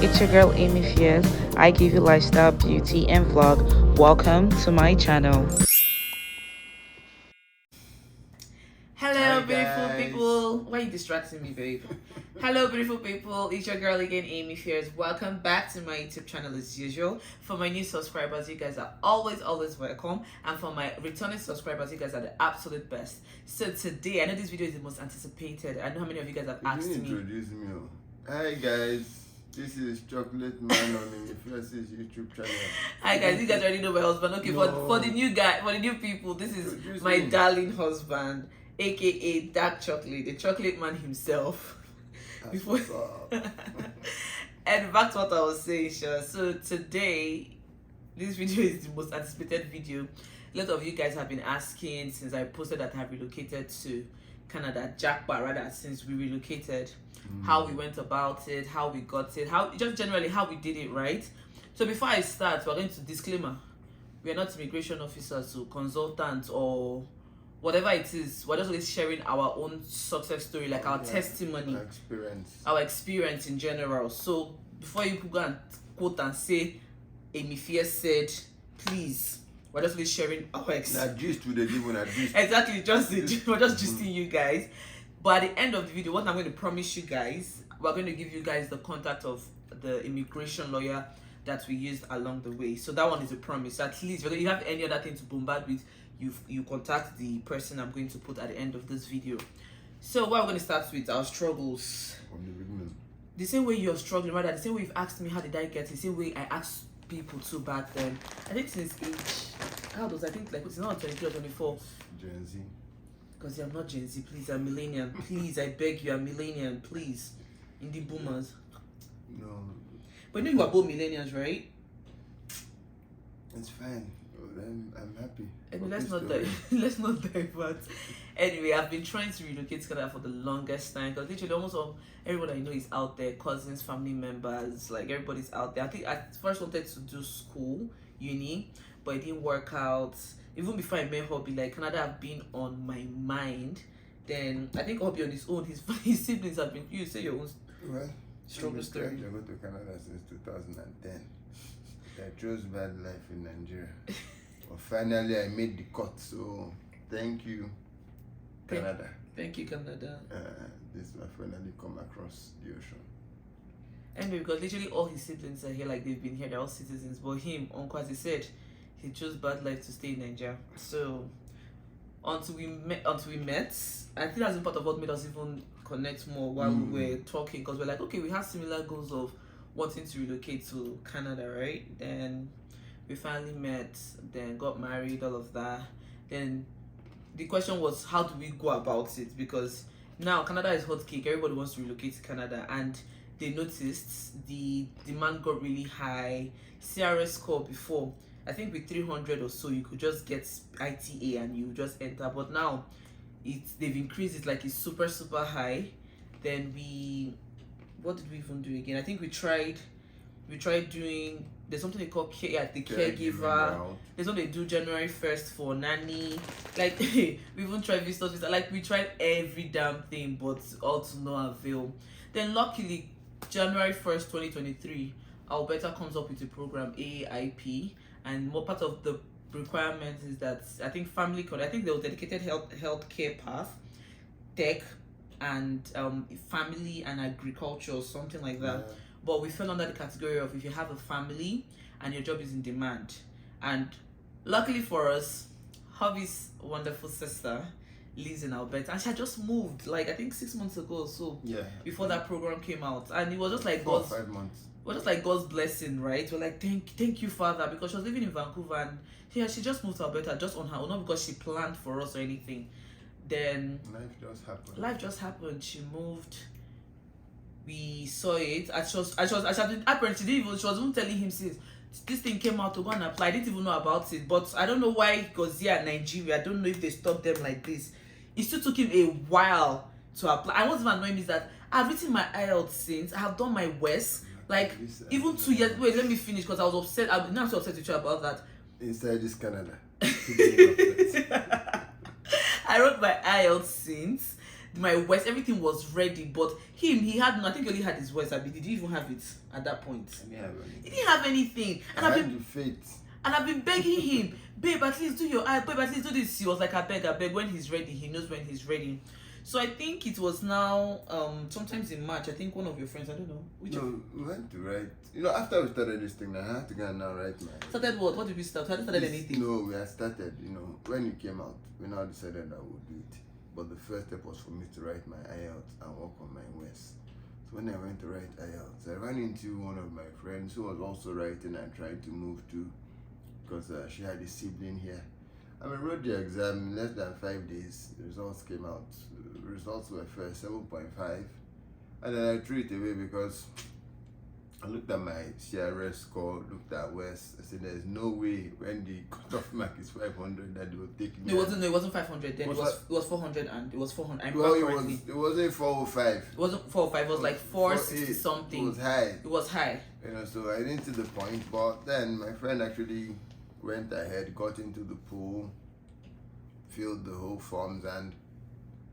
It's your girl Amy Fierce. I give you lifestyle, beauty, and vlog. Welcome to my channel. Hello, beautiful people. Why are you distracting me, babe? Hello, beautiful people. It's your girl again, Amy Fears. Welcome back to my YouTube channel as usual. For my new subscribers, you guys are always welcome. And for my returning subscribers, you guys are the absolute best. So today, I know this video is the most anticipated. I know how many of you guys have asked me. Introduce me. Hi guys. This is Chocolate Man on Amy Fierce's YouTube channel. Hi guys, you guys already know my husband. Okay, No. for the new guy, for the new people, this is Introduce my me. darling husband, aka Dark Chocolate, the chocolate man himself. That's Before what's up. and back to what I was saying, sure. So today, this video is the most anticipated video. A lot of you guys have been asking since I posted that I have relocated to Canada, Jackpot rather, since we relocated, how we went about it, how we got it, how just generally how we did it, right? So before I start, we're going to disclaimer: we are not immigration officers or consultants or whatever it is. We're just always sharing our own success story, like our testimony, our experience in general. So before you go and quote and say Amy Fierce said, please, we're just always sharing our experience. Exactly, we're just gisting you guys. But at the end of the video, what I'm going to promise you guys, we're going to give you guys the contact of the immigration lawyer that we used along the way. So that one is a promise. At least whether you have any other thing to bombard with, you contact the person I'm going to put at the end of this video. So what we're going to start with our struggles. From the beginning. The same way you're struggling, rather the same way you've asked me how did I get it, the same way I asked people too back then. I think since age, how old was I? think like it's not 23 or 24. Gen Z. Because I'm not Gen Z, please, I'm millennial. Please, I beg you, I'm millennial, please. Indie boomers. No. But you know you are both millennials, right? It's fine. I'm happy. Anyway, let's not divert. Anyway, I've been trying to relocate to Canada for the longest time because literally almost everyone I know is out there, cousins, family members, like everybody's out there. I think I first wanted to do school, uni, but it didn't work out. Even before I met Hobby, like Canada have been on my mind. Then I think Hobby on his own, his siblings have been. You say your own struggle story. I go to Canada since 2010. I chose bad life in Nigeria. But finally, I made the cut. So thank you, Canada. Thank you, Canada. This will finally come across the ocean. Anyway, because literally all his siblings are here, like they've been here, they're all citizens. But him, Uncle, as he said, he chose bad life to stay in Nigeria. So until we met, I think that's been part of what made us even connect more while we were talking, because we're like, okay, we have similar goals of wanting to relocate to Canada, right? Then we finally met, then got married, all of that. Then the question was, how do we go about it? Because now Canada is hot cake, everybody wants to relocate to Canada, and they noticed the demand got really high. CRS score before, I think with 300 or so, you could just get ITA and you just enter. But now, they've increased it, like it's super high. Then what did we even do again? I think we tried doing, there's something they call the caregiver. There's something they do January 1st for nanny. Like, we even tried visitors, like we tried every damn thing, but all to no avail. Then luckily, January 1st, 2023, Alberta comes up with a program, AAIP, and more part of the requirements is that I think I think there was dedicated health care path, tech, and family and agriculture or something like that. Yeah. But we fell under the category of if you have a family and your job is in demand. And luckily for us, Hobby's wonderful sister lives in Alberta, and she had just moved like I think 6 months ago or so. Yeah. Before that program came out, and it was just like 4 or 5 months. It was just like God's blessing, right? We're like, thank you, Father, because she was living in Vancouver and she just moved to Alberta just on her own, not because she planned for us or anything. Then life just happened. She moved. We saw it. She was even telling him since this thing came out to go and apply. I didn't even know about it, but I don't know why it goes here in Nigeria. I don't know if they stopped them like this. It still took him a while to apply. And what's even annoying me is that I've written my IELTS since. I have done my WES. Like, even 2 years. Wait, let me finish because I was upset. I'm not so upset with you about that. Inside this Canada. I wrote my IELTS since. my worst, everything was ready. But he had, I think he only had his worst. Did he even have it at that point? I didn't have anything. He didn't have anything. And I had the faith. And I've been begging him, babe, at least do your eye, babe, at least do this. He was like, I beg. When he's ready, he knows when he's ready. So I think it was now, sometimes in March, I think one of your friends, I don't know. No, we went to write. You know, after we started this thing, I had to go and now write my. Started what? What did we start? Hadn't started anything? No, we had started, you know, when it came out, we now decided that we'll do it. But the first step was for me to write my IELTS and work on my West. So when I went to write IELTS, I ran into one of my friends who was also writing and trying to move to, because she had a sibling here. And I wrote the exam in less than 5 days. The results came out. The results were first 7.5, and then I threw it away because I looked at my CRS score, looked at West. I said, "There's no way when the cutoff mark is 500 that they will take me." No, it wasn't 500 then. It was 400 and it was 400. I Well, remember it wasn't 405. It wasn't 405. It was like 460 something. It was high. It was high. You know, so I didn't see the point. But then my friend actually went ahead, got into the pool, filled the whole forms, and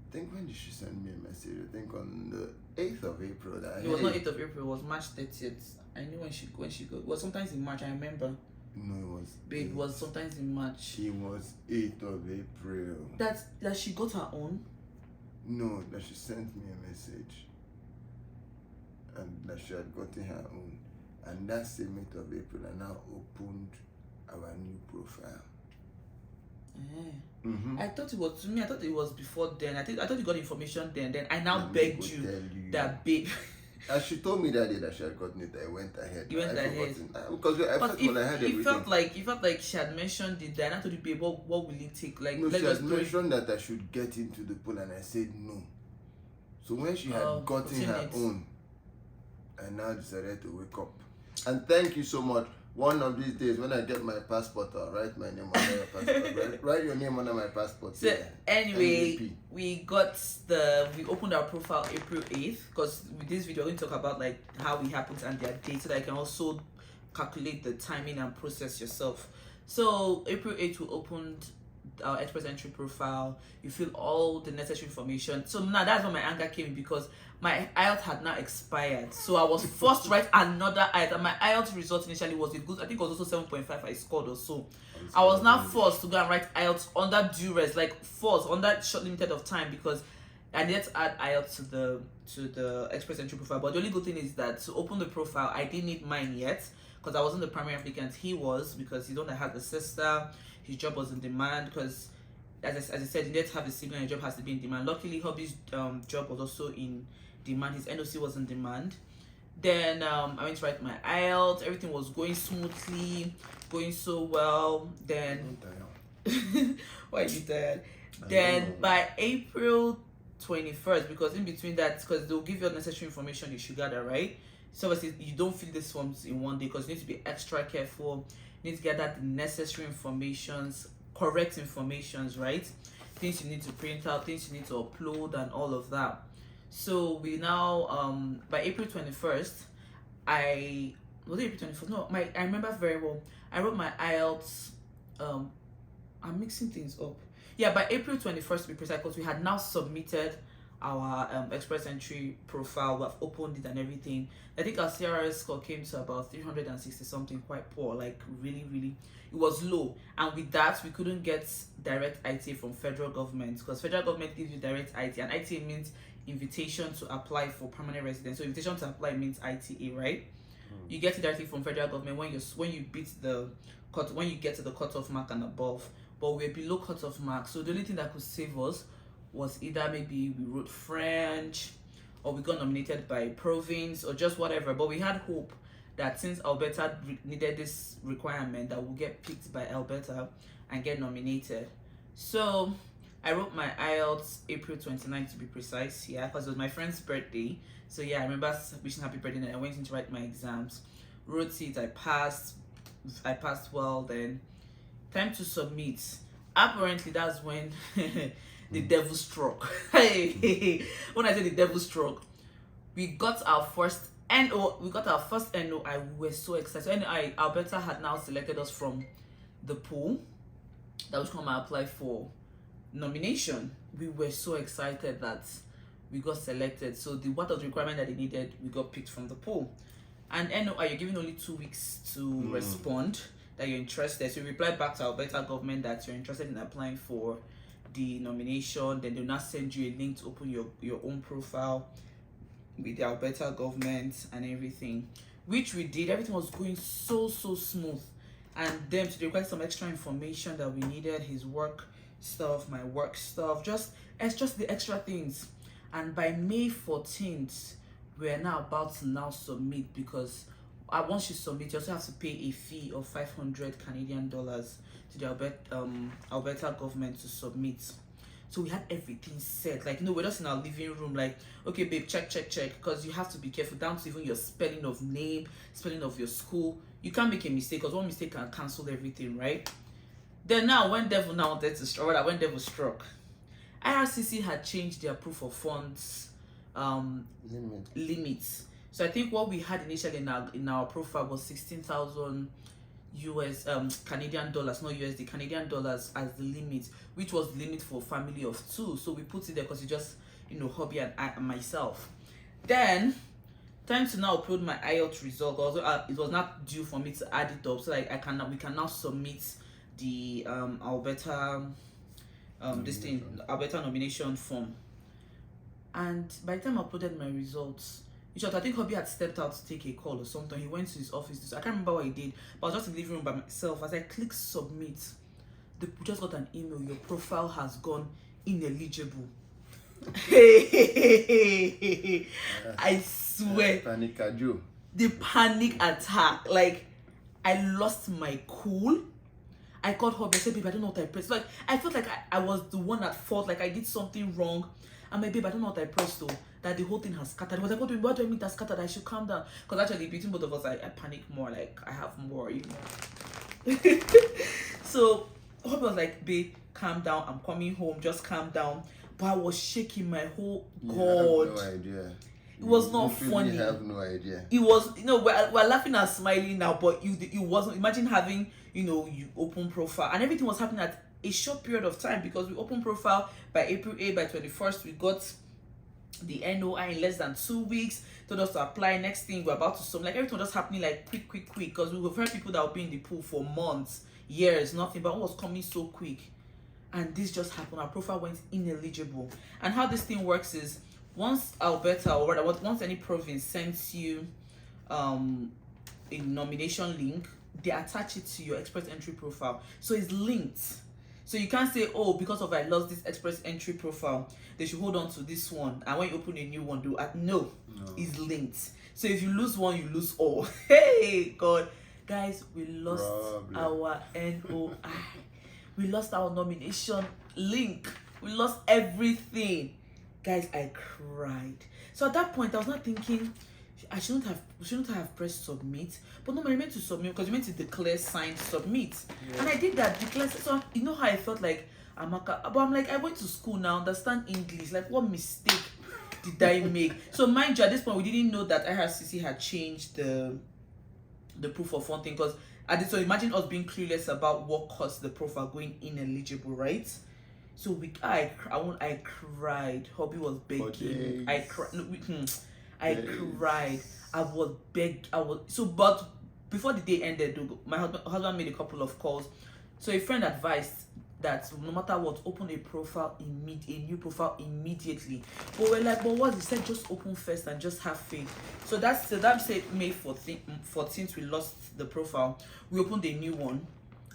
I think when did she send me a message? I think on the 8th of April. It was not 8th of April. It was March 30th. I knew when she got. It was sometimes in March. I remember. No, it was. Babe, it was sometimes in March. It was 8th of April. That she got her own. No, that she sent me a message, and that she had gotten her own, and that same 8th of April, I now opened our new profile. Mm-hmm. I thought it was, to me, I thought it was before then. I thought you got information then. Then I now begged you that, babe. And she told me that day that she had gotten it. I went ahead. You went ahead. Because I felt when I had everything. You felt like she had mentioned it. Then I told you, babe, what will it take? Like, no, she had mentioned that I should get into the pool, and I said no. So when she had gotten her own, I now decided to wake up. And thank you so much. One of these days, when I get my passport, I'll write my name on your passport. Write your name on my passport. So anyway, we opened our profile April 8th, because with this video, we're going to talk about like how it happens and their date, so that you can also calculate the timing and process yourself. So April 8th, we opened our express entry profile. You fill all the necessary information. So now that's when my anger came in, because my IELTS had now expired, so I was forced to write another IELTS, and my IELTS result initially was a good, I think it was also 7.5 I scored or so. I was now forced to go and write IELTS under duress, like forced, under short limited of time, because I needed to add IELTS to the express entry profile. But the only good thing is that to open the profile, I didn't need mine yet, because I wasn't the primary applicant. He was, because he don't have the sister, his job was in demand, because as I said, you need to have a sibling and your job has to be in demand. Luckily, Hobby's job was also in demand. His NOC was in demand. Then I went to write my IELTS. Everything was going smoothly, going so well. Then why are you tired? Then by April 21st, because in between that, because they'll give you necessary information you should gather, right? So obviously you don't fill these forms in one day, because you need to be extra careful. You need to gather the necessary informations, correct informations, right? Things you need to print out, things you need to upload, and all of that. So we now by April 21st, I remember very well. I wrote my IELTS. I'm mixing things up. Yeah, by April 21st to be precise, because we had now submitted our express entry profile. We've opened it and everything. I think our CRS score came to about 360 something, quite poor, like really it was low. And with that, we couldn't get direct ITA from federal government, because federal government gives you direct ITA, and ITA means invitation to apply for permanent residence. So invitation to apply means ITA, right? You get it directly from federal government when you beat the cut, when you get to the cutoff mark and above. But we're below cutoff mark, so the only thing that could save us was either maybe we wrote French, or we got nominated by Provincial, or just whatever. But we had hope that since Alberta needed this requirement, that we'll get picked by Alberta and get nominated. So I wrote my IELTS April 29th to be precise, yeah, because it was my friend's birthday. So yeah, I remember wishing happy birthday, and I went in to write my exams. Wrote it, I passed well. Then time to submit. Apparently that's when the devil struck. When I say the devil struck, we got our first NO. I were so excited. So Alberta had now selected us from the pool that was come and apply for nomination. We were so excited that we got selected. So the what was the requirement that they needed, we got picked from the pool. And NOI, you're given only 2 weeks to respond that you're interested. So you reply back to Alberta government that you're interested in applying for the nomination. Then they'll not send you a link to open your own profile with the Alberta government and everything, which we did. Everything was going so smooth. And then to request some extra information that we needed, his work stuff, my work stuff, it's just the extra things. And by May 14th, we're now about to now submit, because once you submit, you also have to pay a fee of 500 Canadian dollars to the Alberta government to submit. So we had everything set. Like, we're just in our living room, like, okay, babe, check, because you have to be careful down to even your spelling of name, spelling of your school. You can't make a mistake, because one mistake can cancel everything, right? Then now, when Devil now wanted to struck, when Devil struck, IRCC had changed their proof of funds limits. So I think what we had initially in our profile was 16,000 US Canadian dollars, not USD, Canadian dollars as the limit, which was the limit for family of 2. So we put it there because it's just, hubby and I and myself. Then time to now upload my IELTS result. Also, it was not due for me to add it up, so like we can now submit the Alberta Alberta nomination form. And by the time I uploaded my results, in short, I think hubby had stepped out to take a call or something. He went to his office. I can't remember what he did, but I was just in the living room by myself. As I clicked submit, we just got an email. Your profile has gone ineligible. I swear. Panic Joe. The panic attack. Like, I lost my cool. I called hubby. I said, babe, I don't know what I pressed. Like, I felt like I was the one at fault. Like, I did something wrong. And my babe, I don't know what I pressed though. That the whole thing has scattered. I was like, what do I mean that scattered? I should calm down. Because actually, between both of us, I panic more. Like, I have more, So, hubby was like, babe, calm down. I'm coming home. Just calm down. But I was shaking my whole God. I have no idea. It was not funny. I have no idea. It was, we're laughing and smiling now, but it wasn't. Imagine having, you open profile and everything was happening at a short period of time, because we opened profile by April 8th, by 21st, we got the NOI in less than 2 weeks. Told us to apply. Next thing, we're about to submit. Like, everything was just happening like quick, because we were heard people that were being in the pool for months, years, nothing, but it was coming so quick. And this just happened. Our profile went ineligible. And how this thing works is, once Alberta or whatever, once any province sends you a nomination link, they attach it to your express entry profile. So it's linked. So you can't say, oh, because of I lost this express entry profile, they should hold on to this one. And when you open a new one, no, it's linked. So if you lose one, you lose all. Hey, God. Guys, we lost our NOI. We lost our nomination link. We lost everything. Guys, I cried. So at that point, I was not thinking, I shouldn't have pressed submit. But no, I meant to submit, because you meant to declare, sign, submit. Yeah. And I did that, declare. So you know how I felt like Amaka. But I'm like, I went to school now, understand English. Like, what mistake did I make? So mind you, at this point, we didn't know that IRCC had changed the proof of fund thing, because so imagine us being clueless about what caused the profile going ineligible, right? So I cried. Hubby was begging. I cried. No, I cried. I was begged. But before the day ended, my husband made a couple of calls. So a friend advised that no matter what, open a new profile immediately. But we're like, but what? He said just open first and just have faith. So that said May 14th, we lost the profile. We opened a new one.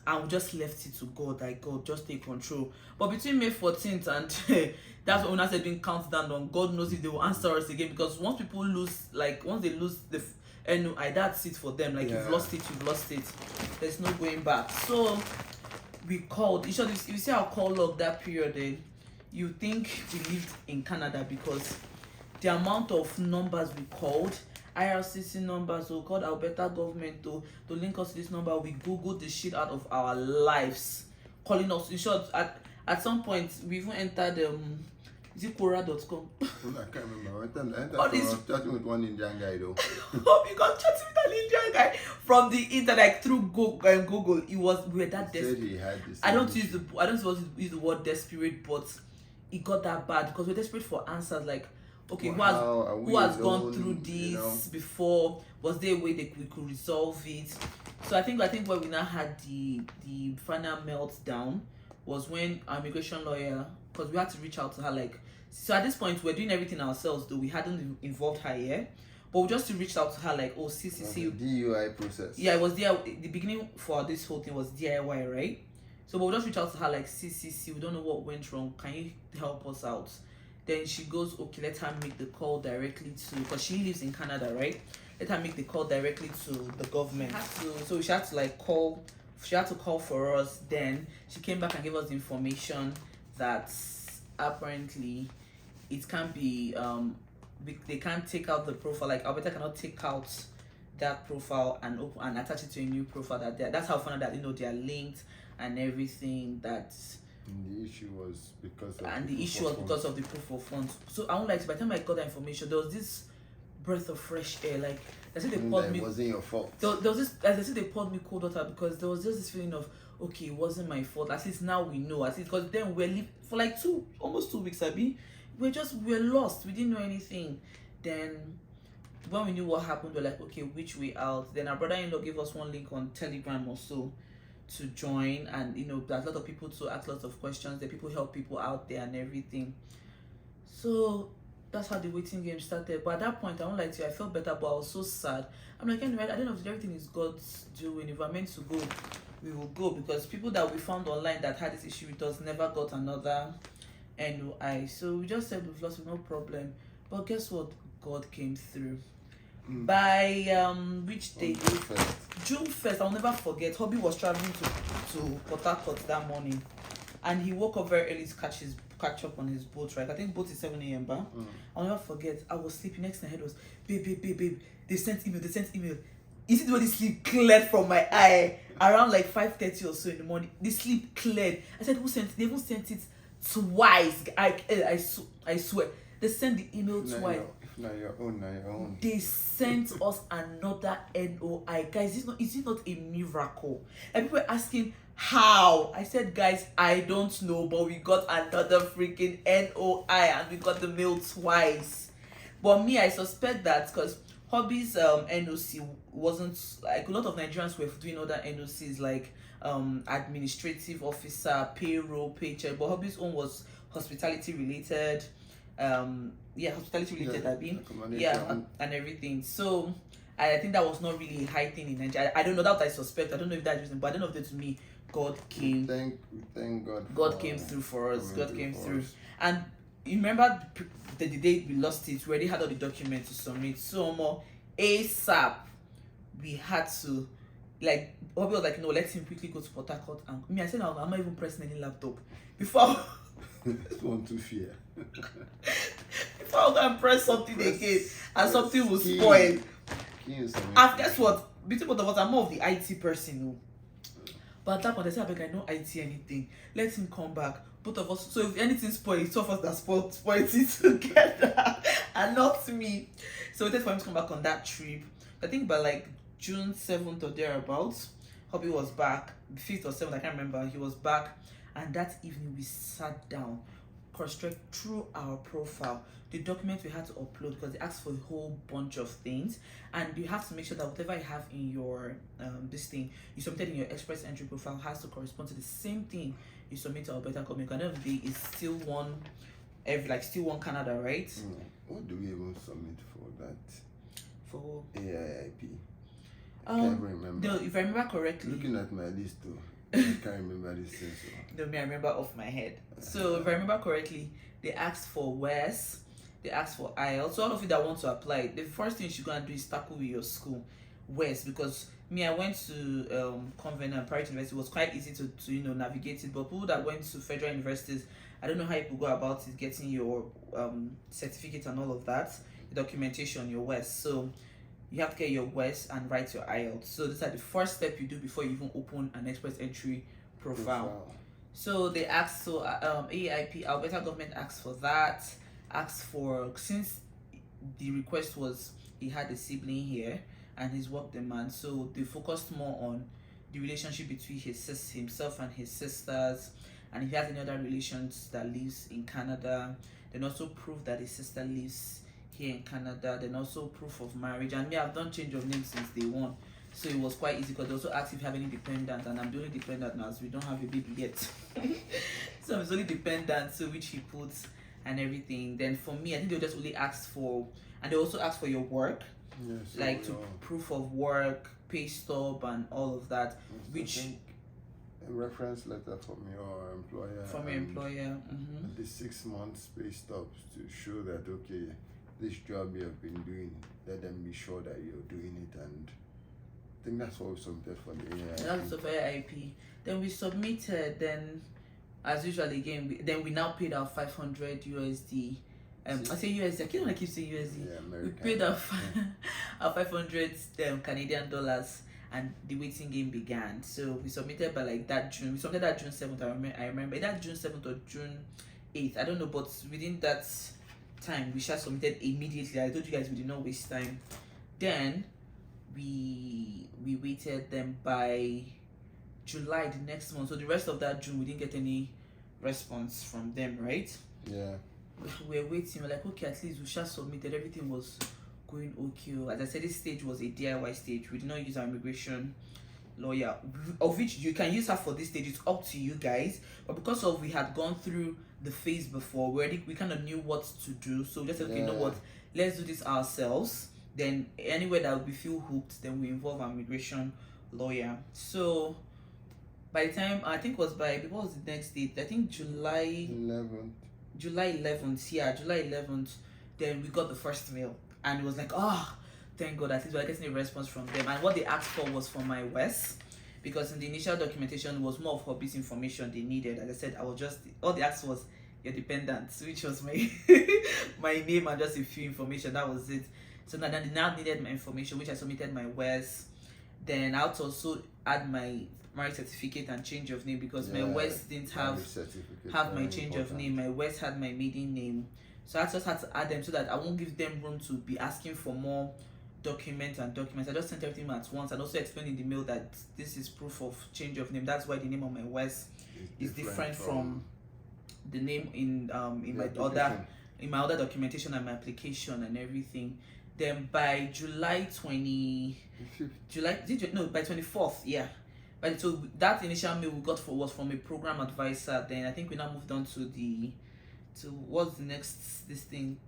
And we just left it to God, like, God, just take control. But between May 14th and that's when I said being countdown on, God knows if they will answer us again. Because once they lose the NOI, that's it for them. Like, you've lost it. There's no going back. So we called. You see our call log that period, you think we lived in Canada, because the amount of numbers we called, IRCC numbers, so called Alberta government to link us to this number. We googled the shit out of our lives, calling us. In short, at some point we even entered is it Quora.com? I can't remember. I was chatting with one Indian guy though. Oh, you got chatting with an Indian guy from the internet, like through Google. We were that desperate. I don't want to use the word desperate, but it got that bad because we're desperate for answers. Like, okay, Are who we has gone alone, through this you know? before? Was there a way that we could resolve it? So I think where we now had the final meltdown was when our immigration lawyer, because we had to reach out to her, like, so at this point we're doing everything ourselves, though we hadn't involved her yet, but we just reached out to her like, oh, see, The DUI process. yeah, it was the beginning for this whole thing was DIY, right? So we'll just reach out to her like, see, we don't know what went wrong, can you help us out? Then she goes, okay, let her make the call directly to, because she lives in Canada, right? Let her make the call directly to the government. So she had to like call, she had to call for us. Then she came back and gave us the information that apparently it can't be they can't take out the profile, like Alberta cannot take out that profile and open and attach it to a new profile. That's how I found out that they are linked and everything. That And the issue was because of the proof of funds. So I won't like, by the time I got that information, there was this breath of fresh air. Like they said, they poured me. It wasn't your fault. There was this, as I said, they poured me cold water, because there was just this feeling of, okay, it wasn't my fault. At least now we know. At least, because then we're for like almost 2 weeks, we're lost. We didn't know anything. Then when we knew what happened, we're like, okay, which way out? Then our brother-in-law gave us one link on Telegram or so to join, and there's a lot of people to ask lots of questions. The people help people out there and everything. So that's how the waiting game started. But at that point, I won't lie to you, I felt better, but I was so sad. I'm like, anyway, I don't know if everything is God's doing. If we're meant to go, we will go, because people that we found online that had this issue with us never got another NOI. So we just said we've lost, no problem. But guess what? God came through. By which day? June 1st. I'll never forget. Hobby was traveling to Port Harcourt that morning, and he woke up very early to catch up on his boat, right? I think boat is 7 a.m. But I'll never forget. I was sleeping. Next thing I heard was, babe. They sent email. You see the way the sleep cleared from my eye around like 5:30 or so in the morning. The sleep cleared. I said, who sent it? They even sent it twice. I swear. They sent the email twice. Now your own. They sent us another NOI. Guys, is it not a miracle? And people were asking how. I said, guys, I don't know, but we got another freaking NOI, and we got the mail twice. But me, I suspect that because Hobby's NOC wasn't, like, a lot of Nigerians were doing other NOCs like administrative officer, payroll, paycheck, but Hobby's own was hospitality related. Hospitality related, and everything. So I think that was not really a high thing in Nigeria. I don't know, that I suspect. I don't know if that's reason, but I don't know if that, to me, God came. Thank God. God came through for us. God came through. And you remember the day we lost it, we already had all the documents to submit. So more ASAP, we had to, like, Bobby was like, no, let him quickly go to Port Harcourt. And me, I said, no, I'm not even pressing any laptop before. This one to fear. If I can press something again and something will spoil. And guess what? Between both of us, I'm more of the IT person. But at that point, I said, I know IT anything. Let him come back. Both of us. So if anything spoils, it's two of us that spoiled it together and not me. So we waited for him to come back on that trip. I think by like June 7th or thereabouts, Hobby was back. 5th or 7th, I can't remember. He was back. And that evening, we sat down, cross-checked through our profile, the documents we had to upload, because they asked for a whole bunch of things. And you have to make sure that whatever you have in your this thing you submitted in your express entry profile has to correspond to the same thing you submit to Alberta Government. At the end of the day, it's still one Canada, right? What do we even submit for that? For AIIP. I can't remember. No, if I remember correctly. Looking at my list too. I can't remember this thing. No, I remember off my head. So if I remember correctly, they asked for WES, they asked for IELTS. So all of you that want to apply, the first thing you should go and do is tackle with your school, WES, because me, I went to Convent and private university. It was quite easy to navigate it. But people that went to federal universities, I don't know how you could go about it, getting your certificate and all of that, the documentation, your WES. So you have to get your WES and write your IELTS. So these are the first step you do before you even open an express entry profile. So they asked, AIP, Alberta government asked for that, since the request was he had a sibling here and his work demand, so they focused more on the relationship between himself and his sisters, and if he has any other relations that lives in Canada. Then also prove that his sister lives here in Canada, then also proof of marriage. And me, I've done change of name since day one. So it was quite easy because they also asked if you have any dependent, and I'm the only dependent now, so we don't have a baby yet. So I'm only dependent, so which he puts and everything. Then for me, I think they'll just only ask for, and they also ask for your work, Yes. like to proof of work, pay stub, and all of that, which a reference letter from your employer. Mm-hmm. The 6 months pay stubs to show that okay, this job you have been doing, let them be sure that you're doing it. And I think that's what we submitted for the AIP. That's for AIP. Then we submitted. Then, as usual, again, we now paid our 500 USD. I say USD. I keep saying USD. Yeah, American. We paid our 500 Canadian dollars, and the waiting game began. So we submitted by like that June. We submitted that June 7th. I remember that June 7th or June 8th. I don't know, but within that time, we just submitted immediately. I told you guys we did not waste time. Then we waited them by July the next month. So the rest of that June, we didn't get any response from them, right? Yeah. We were waiting. We're like, okay, at least we just submitted. Everything was going okay. As I said, this stage was a DIY stage. We did not use our immigration lawyer, of which you can use her for this stage. It's up to you guys. But because of we had gone through the phase before, we kind of knew what to do. So just said, okay, you know what? Let's do this ourselves. Then anywhere that we feel hooked, then we involve our immigration lawyer. So by the time, I think it was what was the next date? I think July 11th. July 11th. Then we got the first mail, and it was like, oh, thank God, at least we're getting a response from them. And what they asked for was for my West, because in the initial documentation it was more of hobbies information they needed. As I said, all they asked was your dependents, which was my my name and just a few information. That was it. So now they now needed my information, which I submitted my West. Then I also add my marriage certificate and change of name, because my West didn't have my change of name. My West had my maiden name. So I just had to add them so that I won't give them room to be asking for more documents. I just sent everything at once, and also explained in the mail that this is proof of change of name. That's why the name on my West is different from the name in my other documentation and my application and everything. Then by July 24th, yeah. But so that initial mail we got was from a program advisor. Then I think we now moved on to what's the next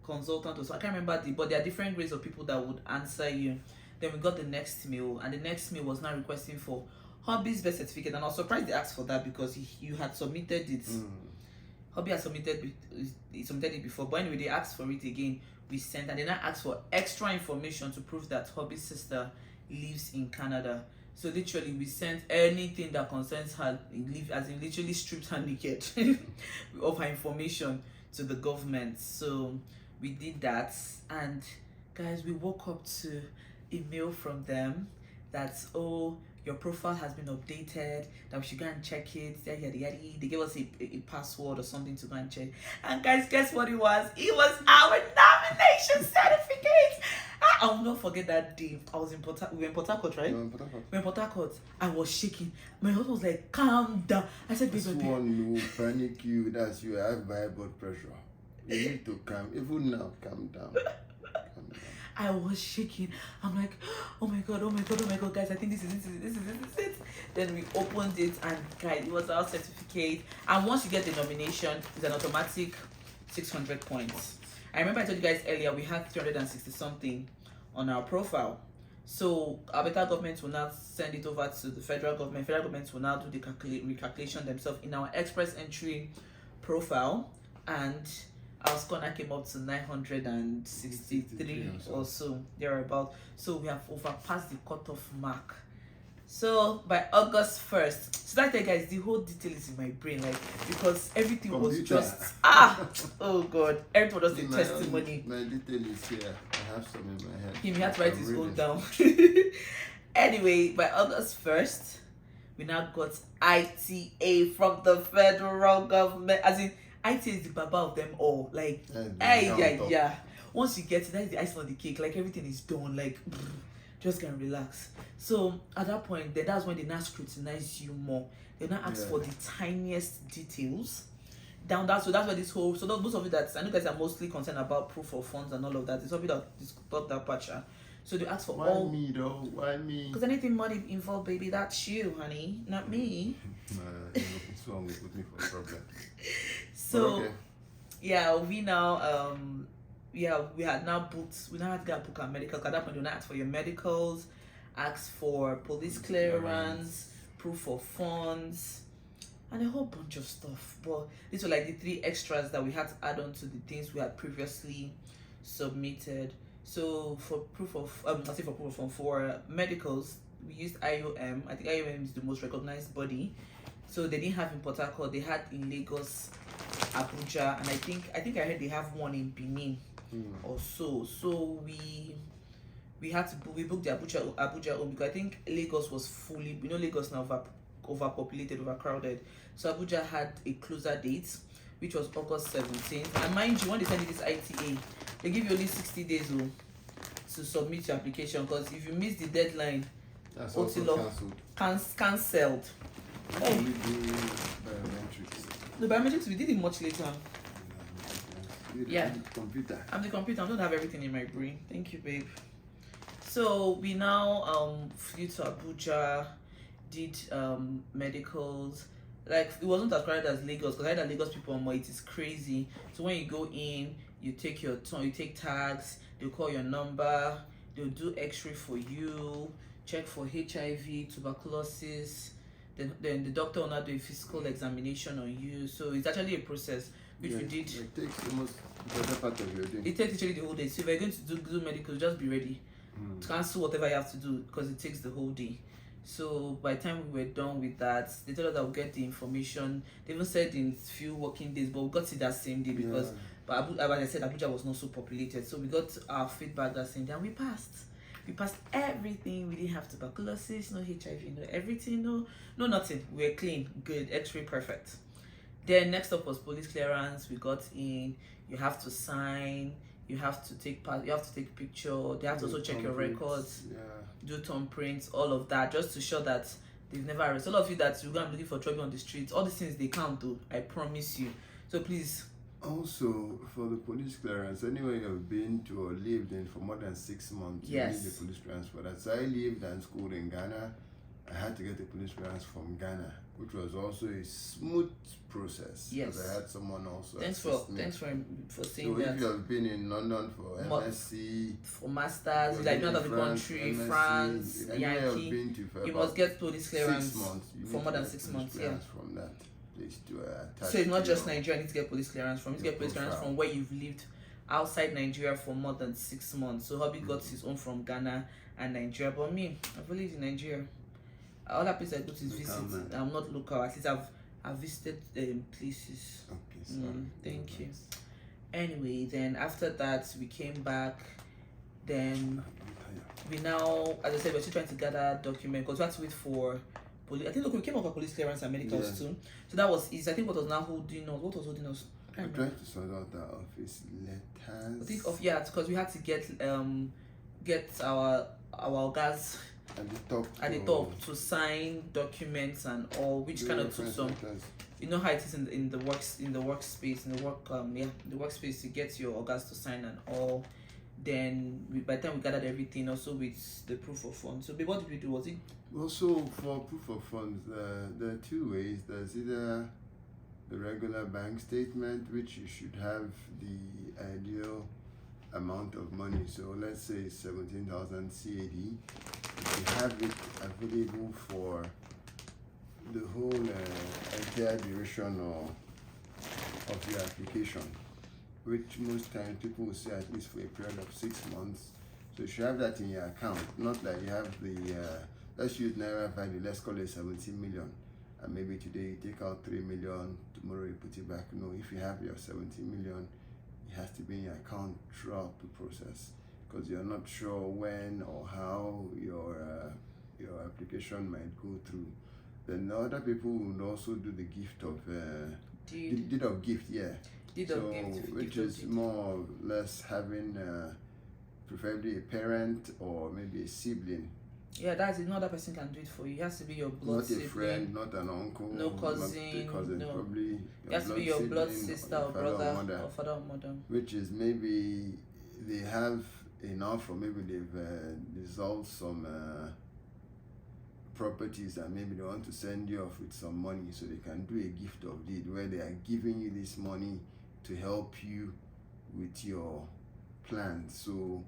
consultant or so. I can't remember but there are different grades of people that would answer you. Then we got the next mail, and the next mail was now requesting for hobbies birth certificate, and I was surprised they asked for that because you had submitted it. Hobby had submitted it before, but anyway they asked for it again. We sent, and they now asked for extra information to prove that Hobby's sister lives in Canada. So literally we sent anything that concerns her, as in literally stripped her naked of her information to the government. So we did that, and guys, we woke up to a mail from them that, oh, your profile has been updated, that we should go and check it, yada yada yada. They gave us a password or something to go and check. And guys, guess what it was? It was our nomination certificate. I will not forget that day. I was in Port Harcourt, we were in Port Harcourt, right? We were in Port Harcourt. I was shaking. My husband was like, calm down. I said, baby, one will panic you. That's you have high blood pressure. You need to calm. Even now, calm down. I was shaking. I'm like, oh my god, guys, I think this is it. Then we opened it, and guys, it was our certificate. And once you get the nomination, it's an automatic 600 points. I remember I told you guys earlier we had 360 something on our profile. So our better government will now send it over to the federal government. Federal government will now do the recalculation themselves in our express entry profile, and our score now came up to 963 or so, thereabout. So we have overpassed the cutoff mark. So by August 1st, so that day, guys, the whole detail is in my brain, like, because everything was just oh god, everything was just a testimony. My detail is here. I have some in my head. He had to write his own down. Anyway, by August 1st, we now got ITA from the federal government. As in, ITA is the baba of them all. Like, yeah. Once you get it, that is the icing on the cake. Like, everything is done. Like, just can relax. So at that point, that's when they now scrutinize you more. They now ask for the tiniest details. down that. So that's why this whole, so those of you that, I know guys are mostly concerned about proof of funds and all of that. It's something that thought that part. So they ask for Why all. me though? Why me? Because anything money involved, baby, that's you, honey, not me. It's wrong with me for a problem. So Okay. yeah, we now we had now booked. We now had to book our medicals. At that point, you ask for your medicals, ask for police clearance, proof of funds, and a whole bunch of stuff. But these were like the 3 extras that we had to add on to the things we had previously submitted. So for proof of I say for proof of fund, for medicals, we used IOM. I think IOM is the most recognized body. So they didn't have in Port Harcourt. They had in Lagos, Abuja, and I think I heard they have one in Benin or so. So we had to we booked the Abuja home because I think Lagos was fully, Lagos now overpopulated, overcrowded. So Abuja had a closer date, which was August 17th. And mind you, when they send you this ITA, they give you only 60 days to submit your application, because if you miss the deadline, That's also cancelled. Cancelled. Hey. We do biometrics. The biometrics, we did it much later. Yeah. Computer. I'm the computer. I don't have everything in my brain. Thank you, babe. So we now flew to Abuja, did medicals. Like, it wasn't as crowded as Lagos, because I had Lagos people on, it is crazy. So when you go in, you take your turn, you take tags, they'll call your number, they'll do x-ray for you, check for HIV, tuberculosis, then the doctor will now do a physical examination on you. So it's actually a process which we did. It takes the most better part of your day. It takes literally the whole day. So if you're going to do medical, just be ready to cancel whatever you have to do, because it takes the whole day. So by the time we were done with that, they told us that we'll get the information. They even said in few working days, but we got it that same day because, but as I said, Abuja was not so populated. So we got our feedback that same day and we passed. We passed everything. We didn't have tuberculosis, no HIV, no everything, no nothing. We were clean, good, X-ray perfect. Then next up was police clearance. We got in. You have to sign. You have to take part. You have to take a picture. They have to also check your records. Do thumb prints, all of that, just to show that they've never arrested. All of you that you're going to be looking for trouble on the streets, all these things they can't do. I promise you. So please. Also, for the police clearance, anywhere you've been to or lived in for more than 6 months, you need the police clearance for that. So I lived and schooled in Ghana. I had to get the police clearance from Ghana, which was also a smooth process. Yes. Because I had someone also. Thanks for saying that. So if you have been in London for MSc, for masters, like not of the country, MSc, France, Yankee, you must get police clearance 6 months. for more than 6 months. Yeah. From that place to so it's not just Nigeria. You need to get police clearance from. You need to get police clearance from where you've lived outside Nigeria for more than 6 months. So Hobby got his own from Ghana and Nigeria, but me, I've lived in Nigeria. All that place I go to is visit. I'm not local. At least I've visited places. Okay, sorry. Thank you. Anyway, then after that we came back. Then we now, as I said, we're still trying to gather documents because we had to wait for police. I think we came up with police clearance and medicals too. So that was easy. I think what was now holding us. What was holding us? I tried to sort out the office letters. I think because we had to get our guys at the top to sign documents and all, which kind of took some. You know how it is in the workspace the workspace to get your organs to sign and all. Then by the time we gathered everything, also with the proof of funds. So what did we do? Was it also for proof of funds? There are 2 ways. There's either the regular bank statement, which you should have the ideal amount of money. So let's say 17,000 CAD. If you have it available for the whole entire duration of your application, which most times people will say at least for a period of 6 months. So you should have that in your account, not like you have the, let's use Naira value, let's call it 17 million. And maybe today you take out 3 million, tomorrow you put it back. No, if you have your 17 million, it has to be in your account throughout the process, because you're not sure when or how your application might go through. Then the other people would also do the gift of deed of gift, which is more or less having preferably a parent or maybe a sibling Yeah, that's it. No other person can do it for you. It has to be your blood Not a sibling. friend, not an uncle, No not a cousin, cousin, no. probably It your has to be blood your blood sibling sister your or father brother mother, or father or mother. which is maybe they have enough, or maybe they've dissolved some properties, and maybe they want to send you off with some money, so they can do a gift of deed where they are giving you this money to help you with your plans. So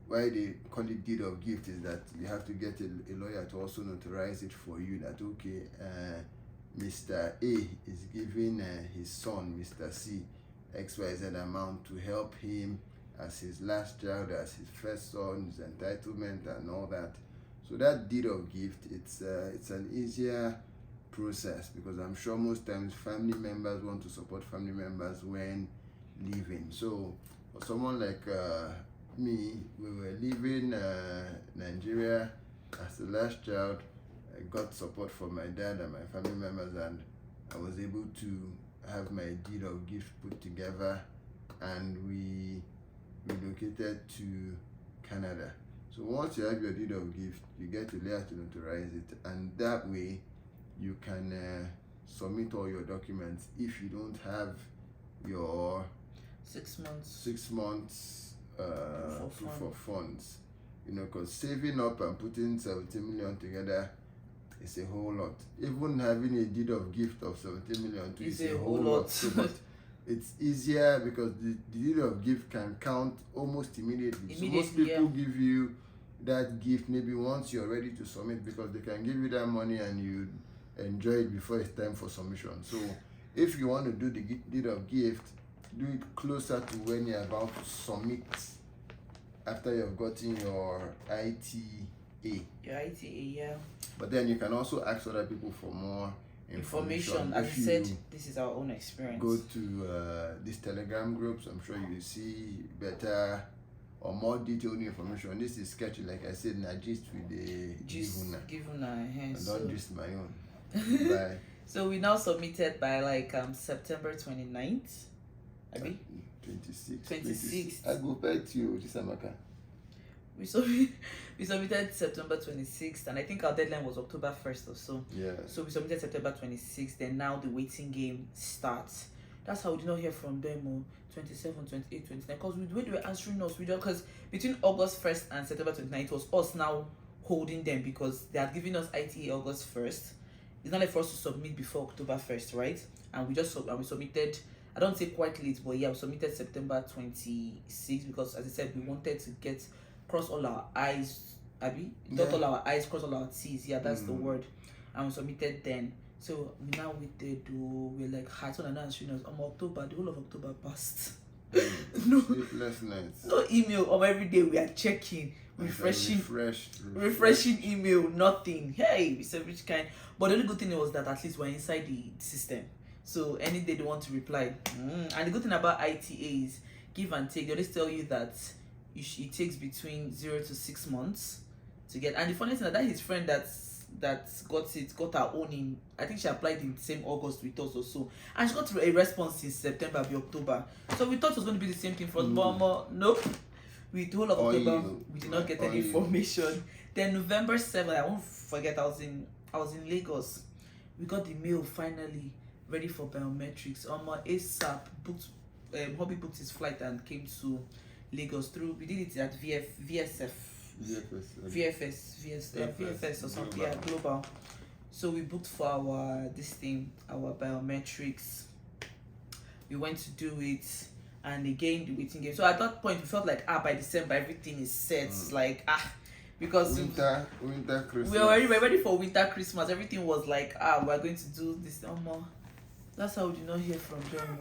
why they call it deed of gift is that you have to get a lawyer to also notarize it for you, that okay, Mr. A is giving his son, Mr. C, XYZ amount to help him as his last child, as his first son, his entitlement and all that. So that deed of gift, it's an easier process, because I'm sure most times family members want to support family members when leaving. So for someone like me, we were leaving Nigeria as the last child. I got support from my dad and my family members, and I was able to have my deed of gift put together, and we relocated to Canada. So once you have your deed of gift, you get a lawyer to notarize it, and that way you can submit all your documents if you don't have your 6 months. 6 months proof fund. of funds. You know, because saving up and putting 17 million together is a whole lot. Even having a deed of gift of 17 million too is a whole lot. So, but it's easier because the deed of gift can count almost immediately. So most people give you that gift maybe once you're ready to submit, because they can give you that money and you enjoy it before it's time for submission. So if you want to do the deed of gift, do it closer to when you're about to submit, after you've gotten your ITA. Your ITA, yeah. But then you can also ask other people for more information. As you said, this is our own experience. Go to these Telegram groups. I'm sure you will see better or more detailed information. This is sketchy, like I said, not just with the given our hands. Not just my own. Bye. So we now submitted by like September 29th. Abi? 26. I go back to you, Chisamaka. We submitted September 26th, and I think our deadline was October 1st or so. Yeah. So we submitted September 26th, then now the waiting game starts. That's how we did not hear from them. 27, 28, 29. Because the way they were answering us, because between August 1st and September 29th, it was us now holding them, because they had given us ITA August 1st. It's not like for us to submit before October 1st, right? And we submitted, I don't say quite late, but yeah, we submitted September 26th, because as I said, we wanted to cross all our I's, dot all our I's, cross all our T's. Yeah, that's the word. And we submitted then. So we now waited. We're like, hi, so announcing us. October, the whole of October passed. No email. Every day we are checking, refreshing email, nothing. Hey, we said which kind. But the only good thing was that at least we're inside the system. So any day they want to reply. And the good thing about ITA is give and take. They always tell you that it takes between 0 to 6 months to get. And the funny thing is that his friend that got her own in, I think she applied in the same August with us or so, and she got a response in September, October. So we thought it was going to be the same thing for us, but nope. With the whole of October, we did not get any information. Then November 7th, I won't forget, I was in Lagos. We got the mail finally, ready for biometrics. ASAP booked, Hobby booked his flight and came to Lagos through. We did it at VFS or something. Yeah, global. So we booked for our biometrics. We went to do it, and again the waiting game. So at that point we felt like by December everything is set. Because winter Christmas. We were ready for winter Christmas. Everything was like we're going to do this. That's how we did not hear from them.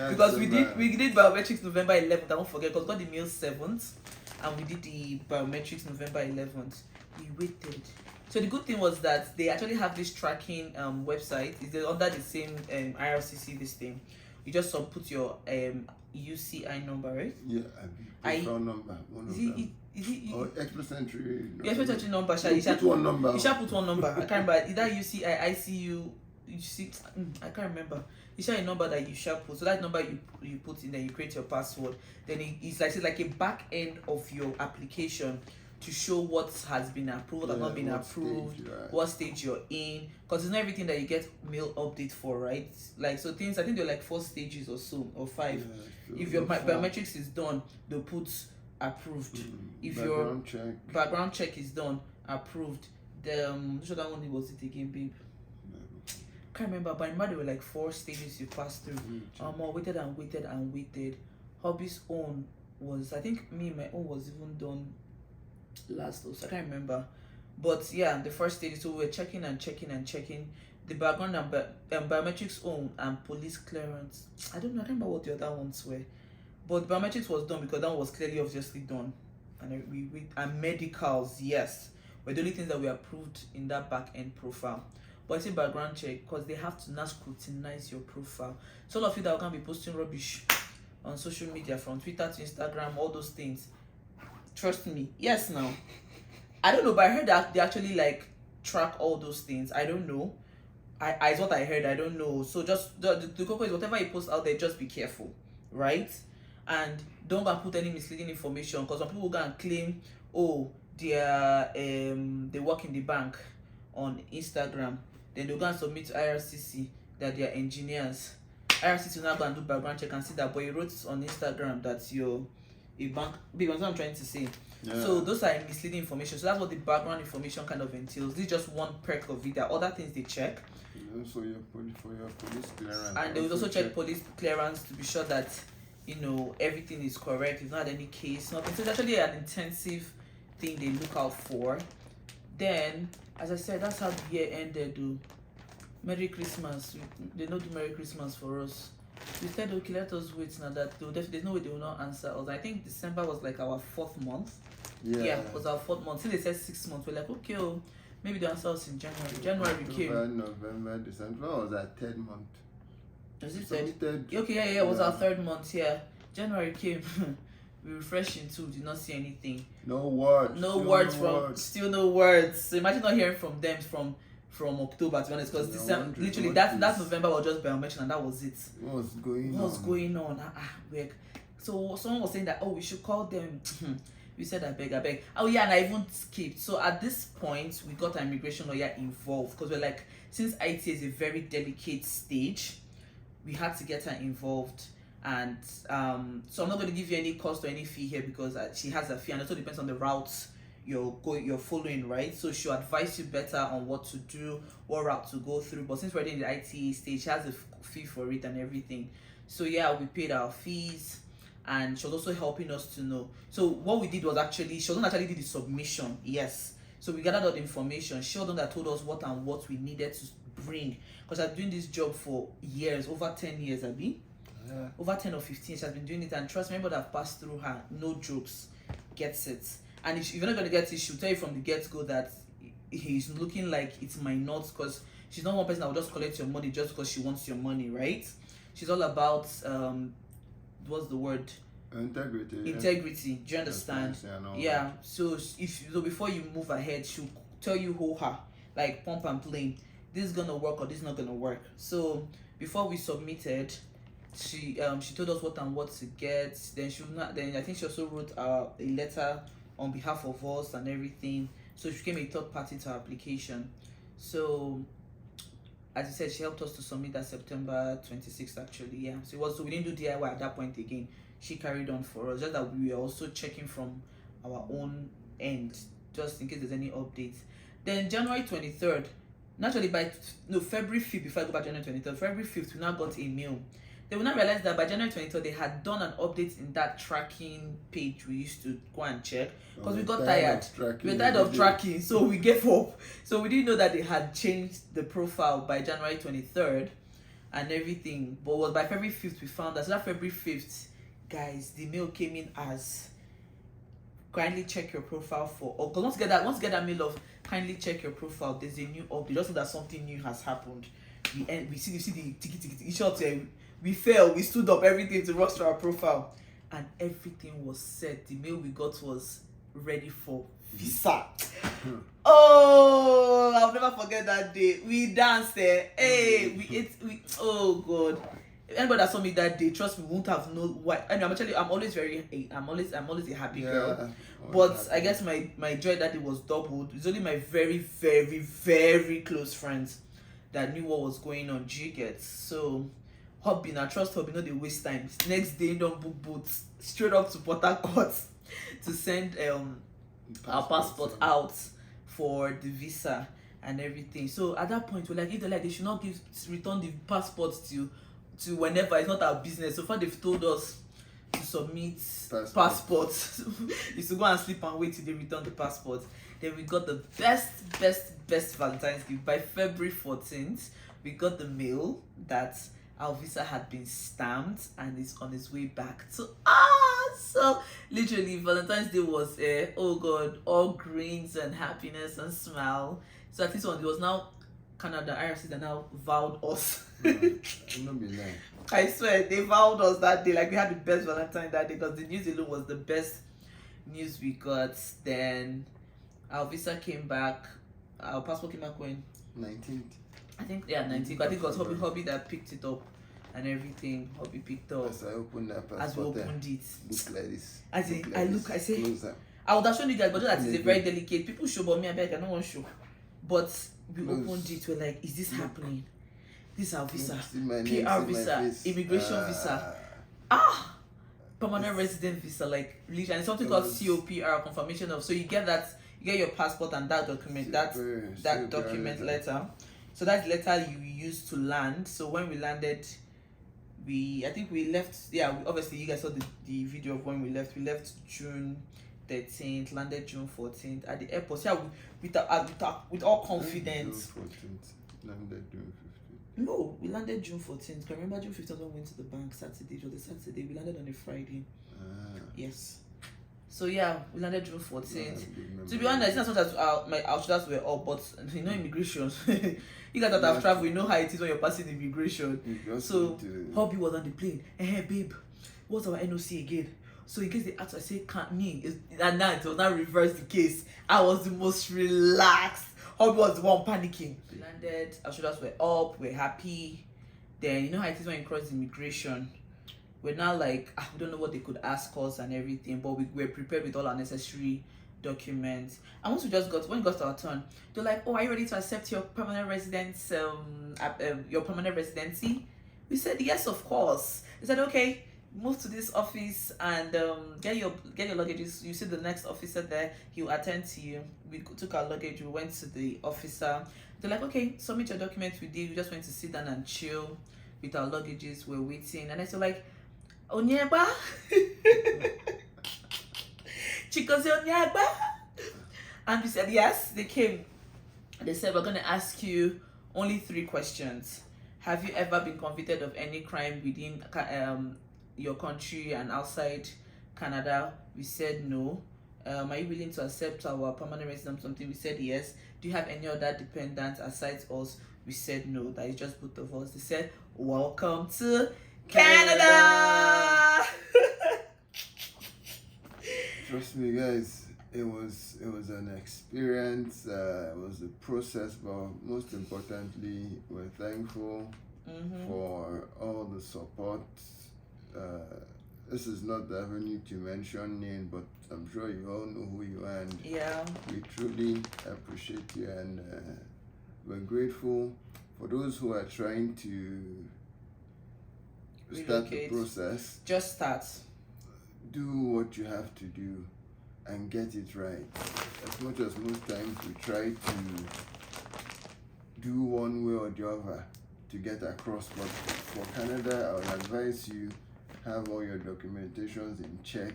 Because we did biometrics November 11th. I won't forget, because we got the mail 7th, and we did the biometrics November 11th. We waited. So the good thing was that they actually have this tracking website. It's under the same IRCC this thing. You just put your UCI number, right? Yeah, phone number. Is it or express entry? Your express entry number. You shall put one number. You shall put one number. I can't remember. Either UCI, ICU. You see, I can't remember. You share a number that you shall put. So that number you put in, then you create your password. Then it's like a back end of your application to show what has been approved or not been approved, what stage you're in, because it's not everything that you get mail update for, right? Like, so things, I think they're like 4 stages or so, or 5. If your biometrics is done, they'll put approved. If your background check is done, approved. The which other one was it again, babe? Can't remember, but remember there were like 4 stages you passed through. Waited and waited and waited. Hobby's own was, I think my own was even done last, so I can't remember. But yeah, the first stage, so we were checking and checking and checking the background and biometrics own and police clearance. I don't know, I can't remember what the other ones were, but biometrics was done because that one was clearly obviously done, and we and medicals, yes, were the only things that we approved in that back end profile. But it's a background check because they have to now scrutinize your profile. So all of you that can be posting rubbish on social media, from Twitter to Instagram, all those things, trust me, yes. Now I don't know, but I heard that they actually like track all those things. I don't know. I what I heard. I don't know. So just the cocoa is whatever you post out there, just be careful, right? And don't go and put any misleading information, because some people go and claim, oh, they are they work in the bank on Instagram. Then they'll go and submit to IRCC that they are engineers. IRCC will now go and do background check and see that, but you wrote on Instagram that you're a bank. Because what I'm trying to say. Yeah. So those are misleading information. So that's what the background information kind of entails. This is just one perk of it. There are other things they check. So for your police clearance. And they will also check police clearance to be sure that, you know, everything is correct. If not any case, nothing. So it's actually an intensive thing they look out for. Then, as I said, that's how the year ended. Merry Christmas. They don't do Merry Christmas for us. We said, okay, let us wait now, that there's no way they will not answer us. I think December was like our 4th month. Yeah, it was our 4th month. Since they said 6 months, we're like, okay, maybe they'll answer us in January. January came. November, December was our 3rd month. Was it 3rd? Okay, yeah, it was our 3rd month, yeah. January came. We refreshed into, did not see anything. No words. Still no words. So imagine not hearing from them from October, to be honest, because December, literally that November was just biometric and that was it. What's going on? So someone was saying that, we should call them. We said, I beg. Oh yeah, and I even skipped. So at this point, we got an immigration lawyer involved, because we're like, since IT is a very delicate stage, we had to get her involved. And so I'm not going to give you any cost or any fee here, because she has a fee, and it also depends on the routes you're following, right? So she'll advise you better on what to do, what route to go through. But since we're in the IT stage, she has a fee for it and everything. So yeah, we paid our fees, and she was also helping us to know. So what we did was actually, she wasn't actually did the submission, yes. So we gathered all the information. She was the one that told us what we needed to bring, because I've been doing this job for years, over 10 years, Abby. Yeah. Over 10 or 15, she has been doing it, and trust me, everybody that have passed through her, no jokes, gets it. And if you're not going to get it, she'll tell you from the get-go that he's looking like it might not, because she's not one person that will just collect your money just because she wants your money, right? She's all about, what's the word? Integrity. Do you understand? Yeah. So before you move ahead, she'll tell you like pump and plain, this is going to work or this is not going to work. So before we submitted, she told us what and what to get. Then I think she also wrote a letter on behalf of us and everything. So she became a third party to our application. So as I said, she helped us to submit that September 26th actually. Yeah. So we didn't do DIY at that point again. She carried on for us. Just that we were also checking from our own end, just in case there's any updates. Then January 23rd, naturally February 5th, before I go back to January 23rd, February 5th, we now got a mail. They will not realize that by January 23rd, they had done an update in that tracking page we used to go and check, because we got tired. We were tired of tracking, so we gave up. So we didn't know that they had changed the profile by January 23rd and everything. But was by February 5th we found that. So that February 5th, guys, the mail came in as kindly check your profile for. Because once you get that mail of kindly check your profile, there's a new update. Just so that something new has happened. We see the tiki. Short we fell, we stood up, everything to rush to our profile, and everything was set. The mail we got was ready for visa. I'll never forget that day. We danced there. Hey, we ate. Oh God, anybody that saw me that day, trust me, won't have known why. I mean, I'm always a happy girl. But I guess my joy that day was doubled. It's only my very, very, very close friends that knew what was going on. Do you get? So hobby, now trust hobby, no they waste time. Next day, don't book boats straight up to Port Harcourt to send our passport out for the visa and everything. So at that point, we're like, if they like, they should not return the passport to whenever. It's not our business. So far, they've told us to submit passports. is to go and sleep and wait till they return the passport. Then we got the best Valentine's gift. By February 14th, we got the mail that our visa had been stamped and is on its way back. So literally Valentine's Day was oh god, all greens and happiness and smile. So at least one, it was now Canada, IRC that now vowed us. I swear, they vowed us that day. Like, we had the best Valentine that day because the news alone was the best news we got. Then our visa came back. Our passport came back when? 19th. I think, yeah, 19th. I think it was Hobby that picked it up and everything. Hobby picked up. As I opened that passport, as we opened it. Look like this. As in, I say, closer. I would have shown you guys, but that is a very delicate. People show, but me, I beg, I don't want to show. But we opened it, we're like, is this happening? This is our visa, PR visa, immigration visa, permanent resident visa, like, and it's something called COPR, confirmation of. So you get that, you get your passport and that document, that document letter. So that's the letter you use to land. So when we landed, I think we left. Yeah, obviously you guys saw the video of when we left. We left June 13th, landed June 14th at the airport. Yeah, with all confidence. June 14th, landed June 15th. No, we landed June 14th. Can remember June 15th when we went to the bank Saturday. It was the Saturday. We landed on a Friday. Yes. So yeah, we landed June 14th. To be honest, it's not as our shoulders were up, but you know immigration. You guys that have traveled, you know how it is when you're passing immigration. So hobby was on the plane. Hey babe, what's our NOC again? So in case they ask, I say can't me. And now it was not reverse the case. I was the most relaxed. Hobby was the one panicking. We landed, our shoulders were up, we're happy. Then you know how it is when you cross immigration. We're now like, we don't know what they could ask us and everything, but we were prepared with all our necessary documents. And once when it got to our turn, they're like, oh, are you ready to accept your permanent residence, your permanent residency? We said, yes, of course. They said, okay, move to this office and get your luggages. You see the next officer there, he'll attend to you. We took our luggage, we went to the officer. They're like, okay, submit your documents. We did. We just went to sit down and chill with our luggages. We're waiting. And I said, like, Onyeba? Chicos Onyeba? And we said, yes. They came. They said, we're going to ask you only 3 questions. Have you ever been convicted of any crime within your country and outside Canada? We said no. Are you willing to accept our permanent resident something? We said yes. Do you have any other dependents aside us? We said no. That is just both of us. They said, welcome to Canada. Trust me, guys. It was an experience. It was a process, but most importantly, we're thankful for all the support. This is not the avenue to mention name, but I'm sure you all know who you are, and we truly appreciate you, and we're grateful for those who are trying to start the process. Just start. Do what you have to do and get it right. As much as most times we try to do one way or the other to get across, but for Canada, I would advise you have all your documentations in check,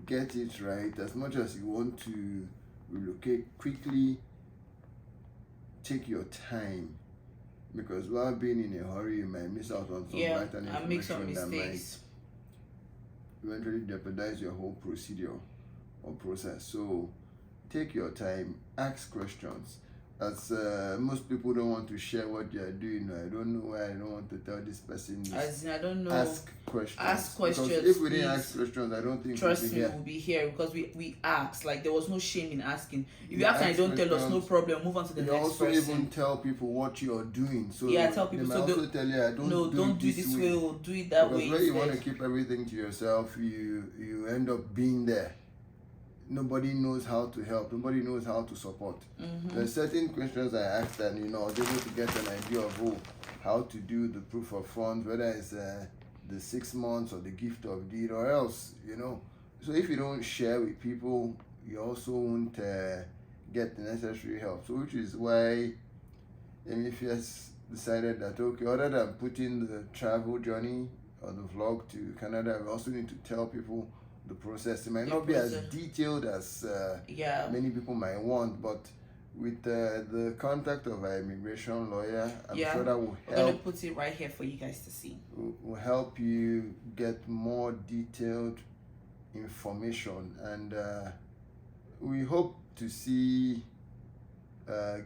get it right. As much as you want to relocate quickly, take your time, because while being in a hurry, you might miss out on some vital information make some that mistakes. might eventually jeopardize your whole procedure or process. So take your time, ask questions. as most people don't want to share what they are doing. I don't know why I don't want to tell this person this. As in, I don't know. Ask questions. Ask questions. Because if we didn't please. ask questions, I don't think Trust we'll be me, here. we'll be here because we asked. Like, there was no shame in asking. If You you ask and ask you don't tell us, no questions. problem. Move on to the You next also person. even tell people what you're doing. So Yeah, tell people. They So might also tell you, don't do this way. Or do it that because way. when you want to instead. keep everything to yourself, you end up being there. Nobody knows how to help. Nobody knows how to support. There's certain questions I asked, and I was able to get an idea of how to do the proof of funds, whether it's the 6 months or the gift of deed or else, So if you don't share with people, you also won't get the necessary help. So which is why MFS decided that, okay, other than putting the travel journey or the vlog to Canada, we also need to tell people the process. It might not be as detailed as many people might want, but with the contact of our immigration lawyer, I'm sure that will help. We're going to put it right here for you guys to see. Will help you get more detailed information, and we hope to see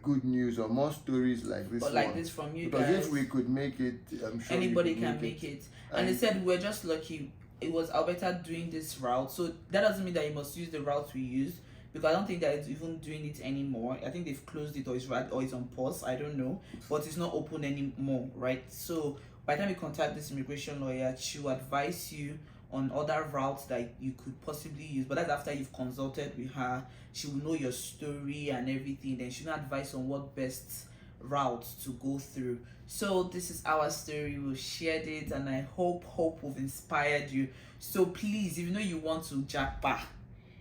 good news or more stories like this this from you because guys. if we could make it, I'm sure anybody can make it. And they said we're just lucky. It was Alberta doing this route, so that doesn't mean that you must use the route we used, because I don't think that it's even doing it anymore. I think they've closed it, or it's on pause. I don't know, but it's not open anymore, right? So by the time you contact this immigration lawyer, she will advise you on other routes that you could possibly use, but that's after you've consulted with her. She will know your story and everything, then she'll advise on what best route to go through. So this is our story. We've shared it, and I hope we've inspired you. So please, if you know you want to japa,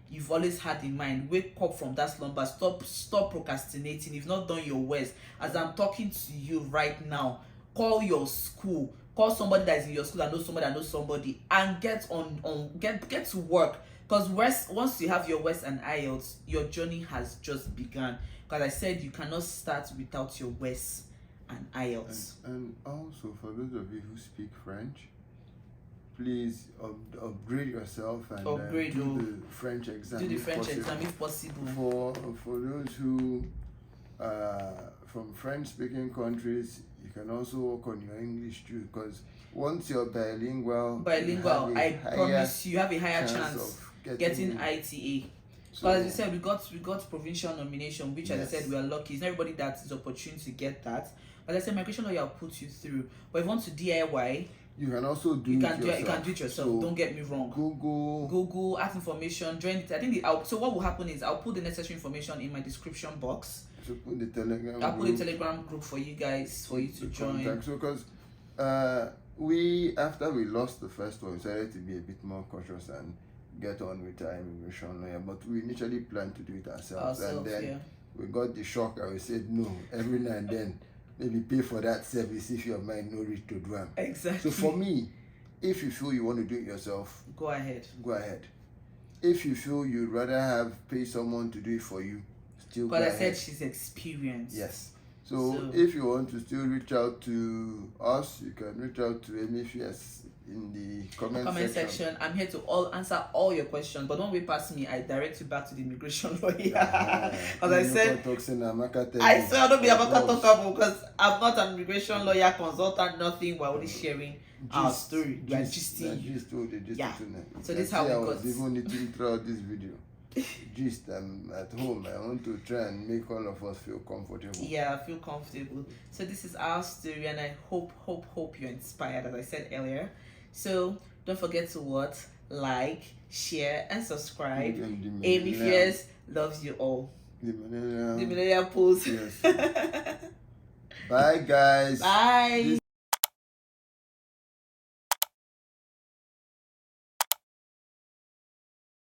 you've always had in mind, wake up from that slumber. Stop procrastinating. You've not done your worst. As I'm talking to you right now, call your school, call somebody that is in your school that knows somebody, and get to work. Because once you have your West and IELTS, your journey has just begun. Because I said you cannot start without your West and IELTS. And also, for those of you who speak French, please upgrade yourself and do the French exam. Do the French exam if possible. For those who from French-speaking countries, you can also work on your English too. Because once you're bilingual, I promise you have a higher chance of getting ITA. So as you said, we got provincial nomination, which as I said, we are lucky. It's not everybody that is opportune to get that. But as I said, migration lawyer will put you through. But if you want to DIY, you can also do it yourself. You can do it yourself. So don't get me wrong. Google, ask information, join it. I think so what will happen is I'll put the necessary information in my description box. So put the Telegram. I'll put the Telegram group for you guys for you to join. Contact. So because after we lost the first one, we decided to be a bit more cautious and get on with our immigration lawyer. But we initially planned to do it ourselves, and then we got the shock and we said no. Every now and then, maybe pay for that service if your mind no reach to do it. Exactly. So for me, if you feel you want to do it yourself, go ahead. If you feel you'd rather pay someone to do it for you, still go ahead. But I said she's experienced. Yes. So if you want to still reach out to us, you can reach out to MFS in the comment section. I'm here to answer all your questions, but don't wait past me. I direct you back to the immigration lawyer. As I said, I swear I don't be Amaka talkable because I'm not an immigration lawyer, consultant, nothing. We're only sharing our story. We are gisting. So this is how we got. I was even eating throughout this video. Gist, I'm at home. I want to try and make all of us feel comfortable. Yeah, feel comfortable. So this is our story, and I hope you're inspired, as I said earlier. So don't forget to like, share, and subscribe. ABFS loves you all. The millennial pose. Yes. Bye, guys. Bye.